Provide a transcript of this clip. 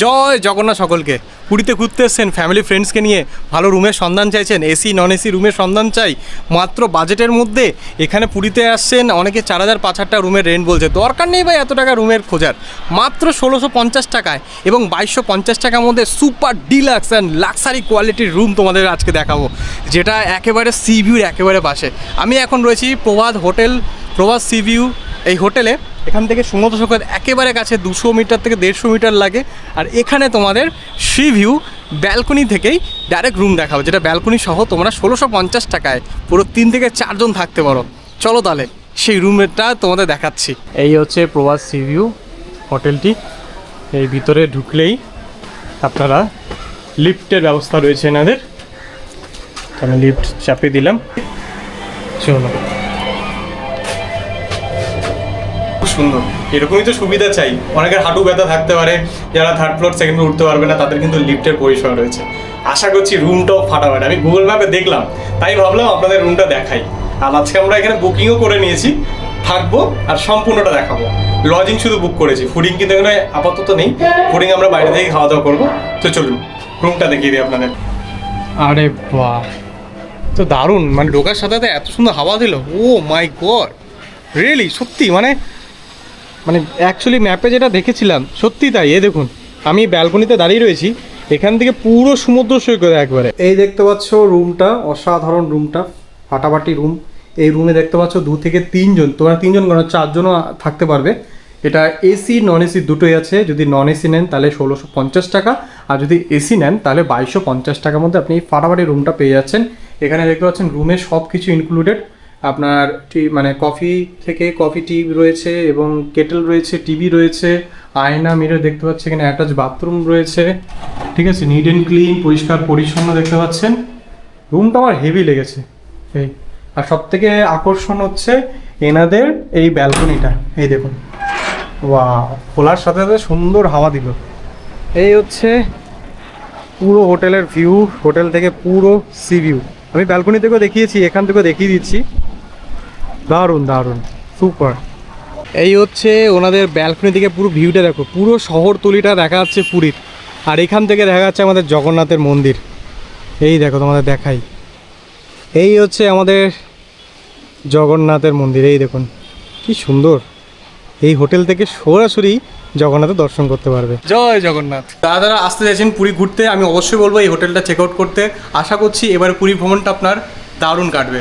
জয় জগন্নাথ সকলকে। পুরীতে ঘুরতে এসছেন ফ্যামিলি ফ্রেন্ডসকে নিয়ে, ভালো রুমের সন্ধান চাইছেন, এসি নন এসি রুমের সন্ধান চাই মাত্র বাজেটের মধ্যে, এখানে পুরীতে আসছেন। অনেকে 4,000-5,000 টাকা রুমের রেন্ট বলছে, দরকার নেই ভাই এত টাকা রুমের খোঁজার। মাত্র 1,650 টাকায় এবং 2,250 টাকার মধ্যে সুপার ডিলাক্স অ্যান্ড লাক্সারি কোয়ালিটির রুম তোমাদের আজকে দেখাবো, যেটা একেবারে সি ভিউর একেবারে পাশে। আমি এখন রয়েছি প্রভাত হোটেল, প্রভাত সি ভিউ এই হোটেলে। এখান থেকে সমুদ্র সৈকত একেবারে কাছে, 200 মিটার থেকে 150 মিটার লাগে। আর এখানে তোমাদের সি ভিউ ব্যালকনি থেকেই ডাইরেক্ট রুম দেখাবো, যেটা ব্যালকনি সহ তোমরা 1,650 টাকায় পুরো 3 থেকে 4 জন থাকতে পারো। চলো তাহলে সেই রুমটা তোমাদের দেখাচ্ছি। এই হচ্ছে প্রভাত সি ভিউ হোটেলটি। এই ভিতরে ঢুকলেই আপনারা লিফটের ব্যবস্থা রয়েছে এনাদের। আমি লিফট চাপিয়ে দিলাম, চলো। সুন্দর, এরকমই তো সুবিধা চাই। অনেকের হাঁটু ব্যথা থাকতে পারে, যারা 3rd ফ্লোর 2nd ফ্লোর উঠতে পারবে না, তাদের কিন্তু লিফটের পরিষেবা রয়েছে। আশা করছি রুমটাও ফাটাফাটি। আমি গুগল ম্যাপে দেখলাম, তাই ভাবলাম আপনাদের রুমটা দেখাই। আর আজকে আমরা এখানে বুকিংও করে নিয়েছি, থাকবো আর সম্পূর্ণটা দেখাবো। লজিং শুধু বুক করেছি, ফুডিং কিন্তু এখানে আপাতত নেই। ফুডিং আমরা বাইরে থেকে খাওয়া দাওয়া করবো। তো চলুন রুমটা দেখিয়ে দিই আপনাদের। আরে বাহ, তো দারুণ, মানে ঢোকার সাথে সাথে এত সুন্দর হাওয়া দিল। ও মাই গড, রিয়েলি সত্যি, মানে অ্যাকচুয়ালি ম্যাপে যেটা দেখেছিলাম সত্যি তাই। এই দেখুন, আমি ব্যালকনিতে দাঁড়িয়ে রয়েছি, এখান থেকে পুরো সমুদ্র সৈকত একবারে। এই দেখতে পাচ্ছ রুমটা, অসাধারণ রুমটা, ফাটাফাটি রুম। এই রুমে দেখতে পাচ্ছ 2 থেকে 3 জন, তোমরা 3 জন কেন 4 জনও থাকতে পারবে। এটা এসি নন এসি দুটোই আছে। যদি নন এসি নেন তাহলে 1,650 টাকা, আর যদি এসি নেন তাহলে 2,250 টাকার মধ্যে আপনি ফাটাফাটি রুমটা পেয়ে যাচ্ছেন। এখানে দেখতে পাচ্ছেন রুমে সব কিছু ইনক্লুডেড। আপনার মানে কফি থেকে কফি টি রয়েছে এবং কেটেল রয়েছে, টিভি রয়েছে, আয়না, মিরর দেখতে পাচ্ছি, এখানে অ্যাটাচ বাথরুম রয়েছে। ঠিক আছে, নিট অ্যান্ড ক্লিন, পরিষ্কার পরিচ্ছন্ন দেখতে পাচ্ছেন। রুমটা আমার হেভি লেগেছে। এই আর সব থেকে আকর্ষণ হচ্ছে এনাদের এই ব্যালকনিটা। এই দেখুন, ওয়াও, খোলার সাথে সাথে সুন্দর হাওয়া দিল। এই হচ্ছে পুরো হোটেলের ভিউ, হোটেল থেকে পুরো সি ভিউ। আমি ব্যালকনি থেকেও দেখিয়েছি, এখান থেকেও দেখিয়ে দিচ্ছি। দারুণ দারুণ, সুপার। এই হচ্ছে ওনাদের ব্যালকনি থেকে পুরো ভিউটা দেখো, পুরো শহরতলিটা দেখা যাচ্ছে পুরীর। আর এখান থেকে দেখা যাচ্ছে আমাদের জগন্নাথের মন্দির। এই দেখো, তোমাদের দেখাই, এই হচ্ছে আমাদের জগন্নাথের মন্দির। এই দেখুন কি সুন্দর। এই হোটেল থেকে সরাসরি জগন্নাথের দর্শন করতে পারবে। জয় জগন্নাথ। যারা আসতে চাইছেন পুরী ঘুরতে, আমি অবশ্যই বলবো এই হোটেলটা চেক আউট করতে। আশা করছি এবার পুরী ভ্রমণটা আপনার দারুণ কাটবে।